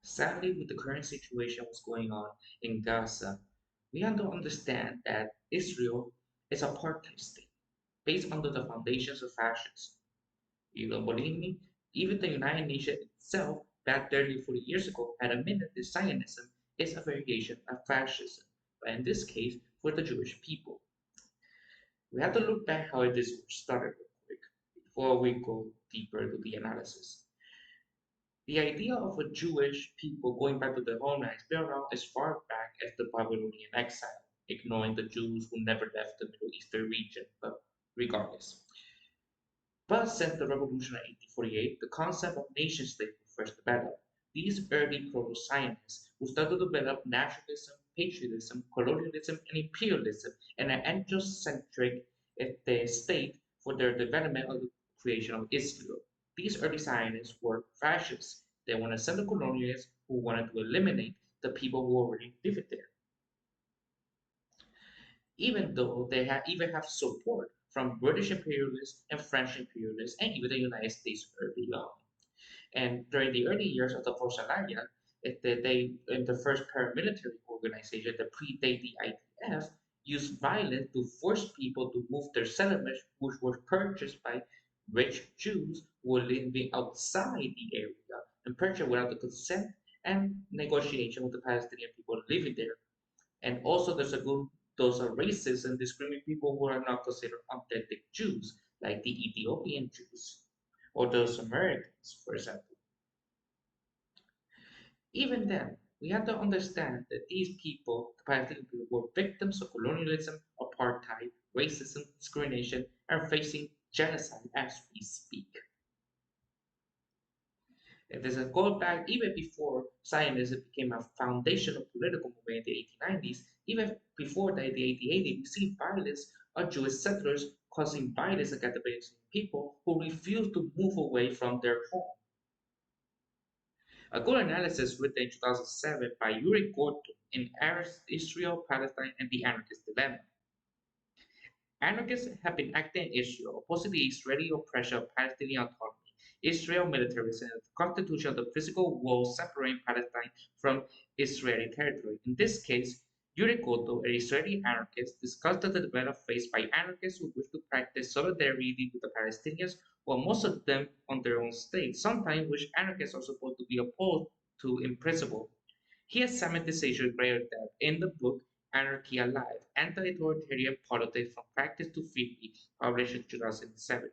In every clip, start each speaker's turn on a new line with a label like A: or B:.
A: Sadly, with the current situation what's going on in Gaza, we have to understand that Israel is a apartheid state based under the foundations of fascism. You don't believe me? Even the United Nations itself, back 30 or 40 years ago, had admitted that Zionism is a variation of fascism, but in this case, for the Jewish people. We have to look back how this started real quick before we go deeper to the analysis. The idea of a Jewish people going back to their homeland has been around as far back as the Babylonian exile, ignoring the Jews who never left the Middle Eastern region, but regardless. But since the revolution of 1848, the concept of nation-state was first developed. These early proto-Zionists who started to develop nationalism, patriotism, colonialism, and imperialism and an androcentric state for their development of the creation of Israel. These early Zionists were fascists. They wanted to send the colonialists who wanted to eliminate the people who already lived there, even though they even have support from British imperialists and French imperialists and even the United States early on. And during the early years of the Post-Alliance, the first paramilitary organization that predate the IDF, used violence to force people to move their settlements, which were purchased by rich Jews who were living outside the area and purchased without the consent and negotiation with the Palestinian people living there. And also, there's a group those are racist and discriminate people who are not considered authentic Jews, like the Ethiopian Jews or those Americans, for example. Even then, we have to understand that these people, the Palestinian people, were victims of colonialism, apartheid, racism, discrimination, and facing genocide as we speak. And there's a go back even before Zionism became a foundational political movement in the 1890s, even before that, in the 1880s, we see violence of Jewish settlers causing violence against the Palestinian people who refused to move away from their home. A good analysis written in 2007 by Yuri Gorton in Israel, Palestine, and the Anarchist Dilemma. Anarchists have been acting in Israel, opposing the Israeli oppression of Palestinian autonomy, Israel militarism, and the constitution of the physical wall separating Palestine from Israeli territory. In this case, Yuri Goto, an Israeli anarchist, discussed the dilemma faced by anarchists who wish to practice solidarity with the Palestinians, while most of them on their own state, sometimes which anarchists are supposed to be opposed to in principle. He examined this issue in greater depth in the book Anarchy Alive: Anti-Authoritarian Politics from Practice to Theory, published in 2007.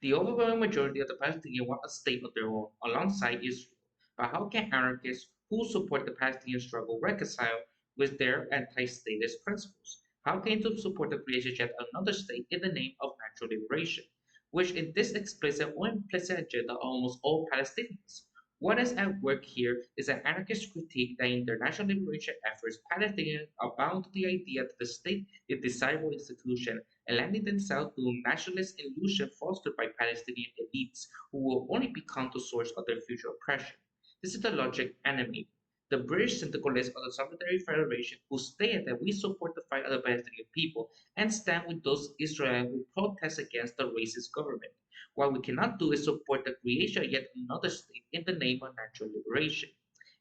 A: The overwhelming majority of the Palestinians want a state of their own alongside Israel. But how can anarchists who support the Palestinian struggle reconcile with their anti-statist principles? How can they support the creation of yet another state in the name of natural liberation, which in this explicit or implicit agenda are almost all Palestinians? What is at work here is an anarchist critique that in their national liberation efforts, Palestinians are bound to the idea that the state is a desirable institution and lending themselves to nationalist illusion fostered by Palestinian elites who will only become the source of their future oppression. This is the logic animating the British syndicalists of the Solidarity Federation who stated that we support the fight of the Palestinian people and stand with those Israel who protest against the racist government. What we cannot do is support the creation of yet another state in the name of natural liberation.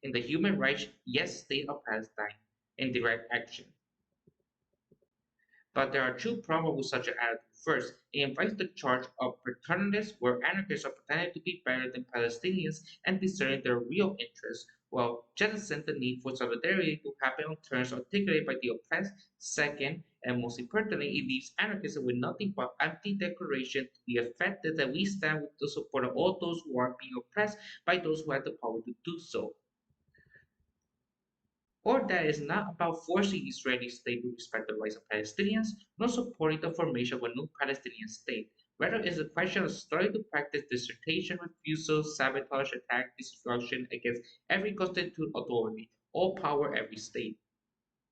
A: In the human rights, yes, state of Palestine, in direct action. But there are two problems with such an attitude. First, it invites the charge of paternalism, where anarchists are pretending to be better than Palestinians and discerning their real interests, while jettisoning the need for solidarity to happen on terms articulated by the oppressed. Second, and most importantly, it leaves anarchists with nothing but empty declaration to the effect that we stand with the support of all those who are being oppressed by those who have the power to do so. Or that is not about forcing the Israeli state to respect the rights of Palestinians, nor supporting the formation of a new Palestinian state. Rather, it is a question of starting to practice dissertation, refusal, sabotage, attack, destruction against every constituted authority, all power, every state.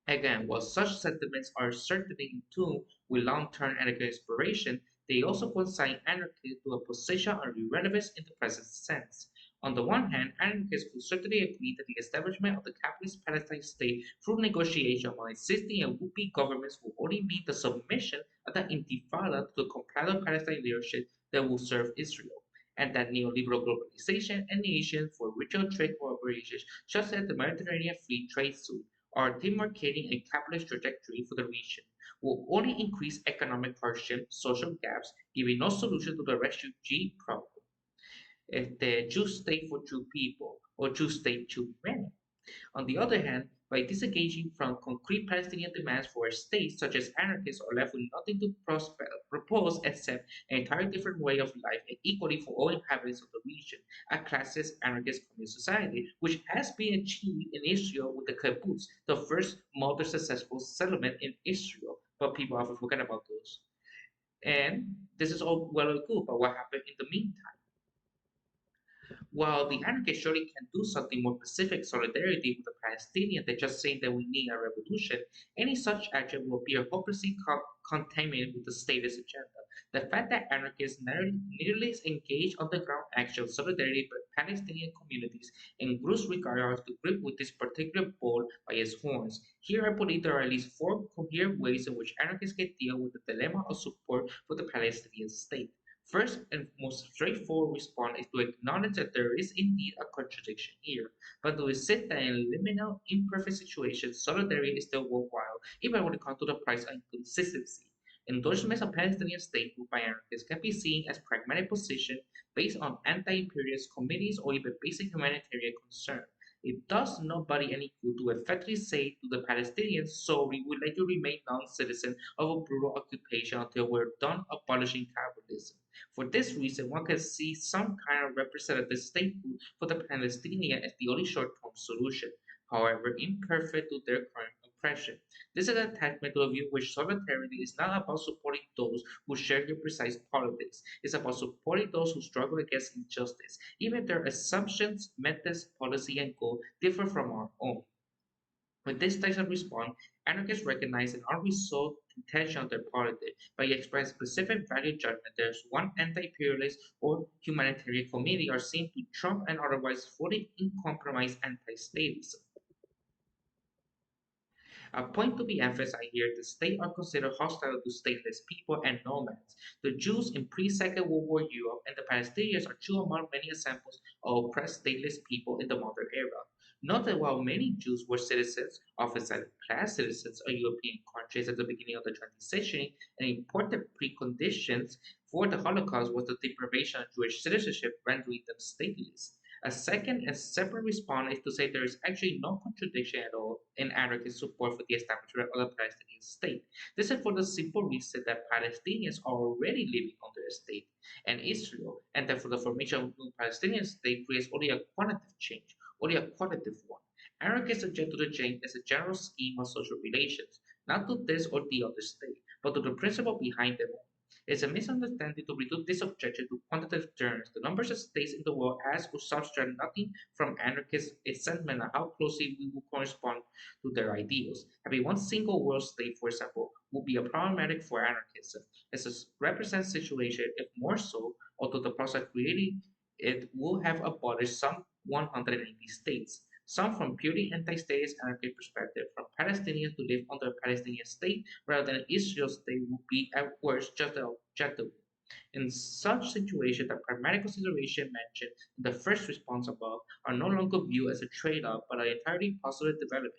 A: Again, while such sentiments are certainly in tune with long-term anarchist inspiration, they also consign anarchy to a position of irrelevance in the present sense. On the one hand, anarchists will certainly agree that the establishment of the capitalist Palestine state through negotiation among existing and would-be governments will only mean the submission of the Intifada to the compiler Palestine leadership that will serve Israel. and that neoliberal globalization and nations for regional trade cooperations, such as the Mediterranean Free Trade Zone, are demarcating a capitalist trajectory for the region, will only increase economic hardship, social gaps, giving no solution to the refugee problem. If the Jews state for Jew people, or Jews state too many. On the other hand, by disengaging from concrete Palestinian demands for a state, such as anarchists are left with nothing to propose except an entirely different way of life and equally for all inhabitants of the region, a classist anarchist communist society, which has been achieved in Israel with the kibbutz, the first modern successful settlement in Israel. But people often forget about those. And this is all well and good, but what happened in the meantime? While the anarchists surely can do something more specific, solidarity with the Palestinians than just saying that we need a revolution, any such action will appear hopelessly contaminated with the statist agenda. The fact that anarchists nearly engage on the ground action solidarity with Palestinian communities and groups require us to grip with this particular bull by its horns. Here I believe there are at least four coherent ways in which anarchists can deal with the dilemma of support for the Palestinian state. First and most straightforward response is to acknowledge that there is indeed a contradiction here, but to accept that in liminal, imperfect situations, solidarity is still worthwhile, even when it comes to the price of inconsistency. Endorsements of Palestinian statehood by anarchists can be seen as pragmatic position based on anti-imperialist committees or even basic humanitarian concern. It does nobody any good to effectively say to the Palestinians, sorry, we'd like to remain non-citizen of a brutal occupation until we're done abolishing capitalism. For this reason, one can see some kind of representative statehood for the Palestinian as the only short-term solution, however imperfect to their current oppression. This is an attachment to a view which solidarity is not about supporting those who share your precise politics. It's about supporting those who struggle against injustice, even if their assumptions, methods, policy, and goal differ from our own. With this type of response, anarchists recognize an unresolved tension of their politics by expressing specific value judgment. There's one anti-imperialist or humanitarian community are seen to trump an otherwise fully uncompromised anti-statism. A point to be emphasized here, the state are considered hostile to stateless people and nomads. The Jews in pre-Second World War Europe and the Palestinians are two among many examples of oppressed stateless people in the modern era. Note that while many Jews were citizens, often second-class citizens of European countries at the beginning of the 20th century, an important precondition for the Holocaust was the deprivation of Jewish citizenship, rendering them stateless. A second and separate response is to say there is actually no contradiction at all in anarchist support for the establishment of the Palestinian state. This is for the simple reason that Palestinians are already living under a state and Israel, and that for the formation of a new Palestinian state creates only a quantitative change, only a qualitative one. Anarchists object to the change as a general scheme of social relations, not to this or the other state, but to the principle behind them all. It's a misunderstanding to reduce this objection to quantitative terms. The numbers of states in the world as or subtract nothing from anarchist assessment of how closely we will correspond to their ideals. Having one single world state, for example, would be a problematic for anarchism, as it represents situation, if more so, although the process of creating it will have abolished some 180 states. Some from purely anti-statist anarchist perspective, from Palestinians to live under a Palestinian state rather than Israel state would be at worst just the objective. In such situations, the pragmatic consideration mentioned in the first response above are no longer viewed as a trade-off but an entirely positive development.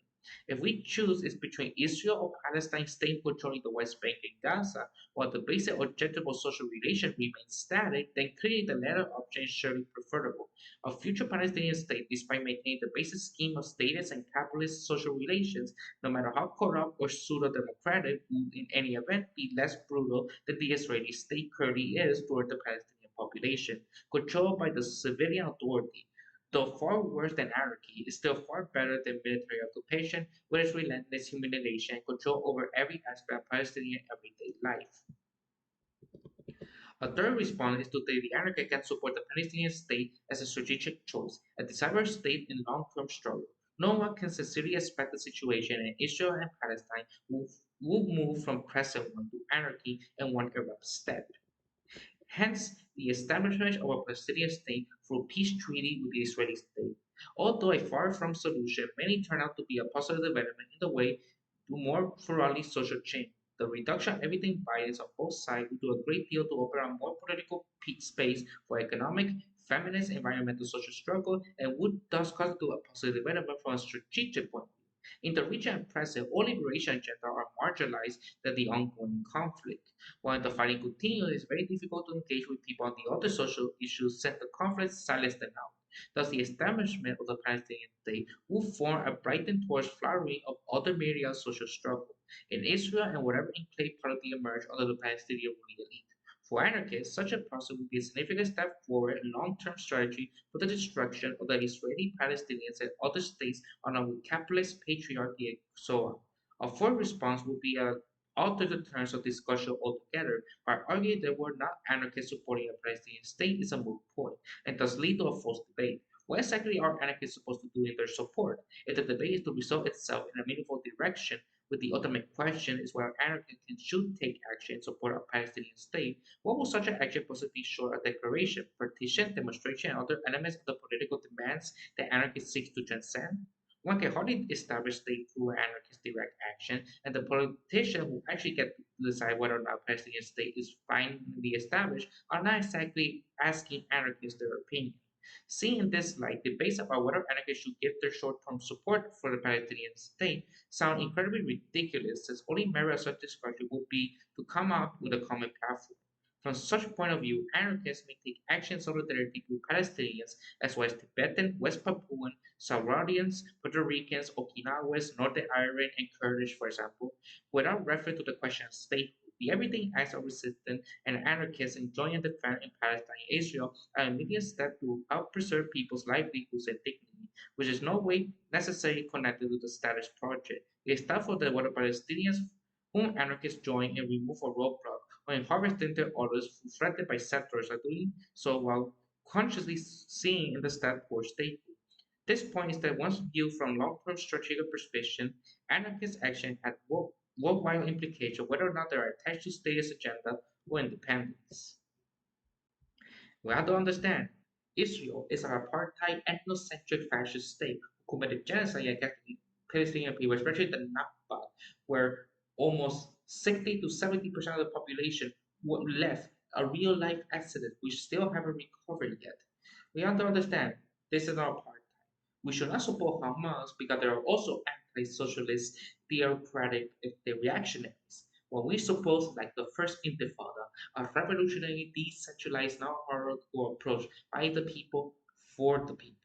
A: If we choose it's between Israel or Palestine staying controlling the West Bank and Gaza, while the basic objective of social relations remains static, then clearly the latter option is surely preferable. A future Palestinian state, despite maintaining the basic scheme of status and capitalist social relations, no matter how corrupt or pseudo-democratic, would in any event be less brutal than the Israeli state currently is toward the Palestinian population, controlled by the civilian authority. Though far worse than anarchy, is still far better than military occupation with its relentless humiliation and control over every aspect of Palestinian everyday life. A third response is to say the anarchists can support the Palestinian state as a strategic choice, a desirable state in long-term struggle. No one can sincerely expect the situation in Israel and Palestine will move from present one to anarchy in one abrupt step. Hence, the establishment of a Palestinian state through a peace treaty with the Israeli state. Although a far from solution, many turn out to be a positive development in the way to more thoroughly social change. The reduction of everything violence on both sides would do a great deal to open up more political space for economic, feminist, environmental, social struggle, and would thus constitute a positive development from a strategic point of view. In the region at present, all liberation agendas are marginalized than the ongoing conflict. While the fighting continues, it's very difficult to engage with people on the other social issues since the conflict silenced them out. Thus, the establishment of the Palestinian state will form a brighten towards flowering of other myriad social struggle in Israel and whatever enclave politically emerge under the Palestinian ruling elite. For anarchists, such a process would be a significant step forward in long-term strategy for the destruction of the Israeli Palestinians and other states under capitalist patriarchy and so on. A full response would be a alter the terms of discussion altogether by arguing that we're not anarchists supporting a Palestinian state is a moot point and thus lead to a false debate. What exactly are anarchists supposed to do in their support? If the debate is to resolve itself in a meaningful direction, with the ultimate question is whether anarchists can should take action in support of a Palestinian state, what will such an action possibly be short of declaration, partition, demonstration, and other elements of the political demands that anarchists seek to transcend? One can hardly establish state through anarchist direct action, and the politicians who actually get to decide whether or not a Palestinian state is finally established are not exactly asking anarchists their opinion. Seeing in this light, debates about whether anarchists should give their short-term support for the Palestinian state sound incredibly ridiculous, since only merit of such discussion would be to come up with a common platform. From such a point of view, anarchists may take action in solidarity with Palestinians as well as Tibetan, West Papuan, Sahrawians, Puerto Ricans, Okinawans, Northern Ireland, and Kurdish, for example, without reference to the question of statehood. The everything acts of resistance and anarchists enjoying the defense in Palestine and Israel are immediate step to help preserve people's livelihoods and dignity, which is no way necessarily connected to the status project. It is therefore that what the Palestinians whom anarchists join and remove a roadblock when harvesting their orders threatened by settlers are doing so while consciously seeing in the step for statehood. This point is that once viewed from long-term strategic perspective, anarchist action had worldwide implications whether or not they are attached to status agenda or independence. We have to understand, Israel is an apartheid, ethnocentric fascist state who committed genocide against the Palestinian people, especially the Nakba, where almost 60 to 70% of the population were left a real life accident which still haven't recovered yet. We have to understand this is not apartheid. We should not support Hamas because there are also anti-socialist, theocratic, reactionaries. When we suppose, like the first Intifada, a revolutionary, decentralized, non-hierarchical approach by the people for the people.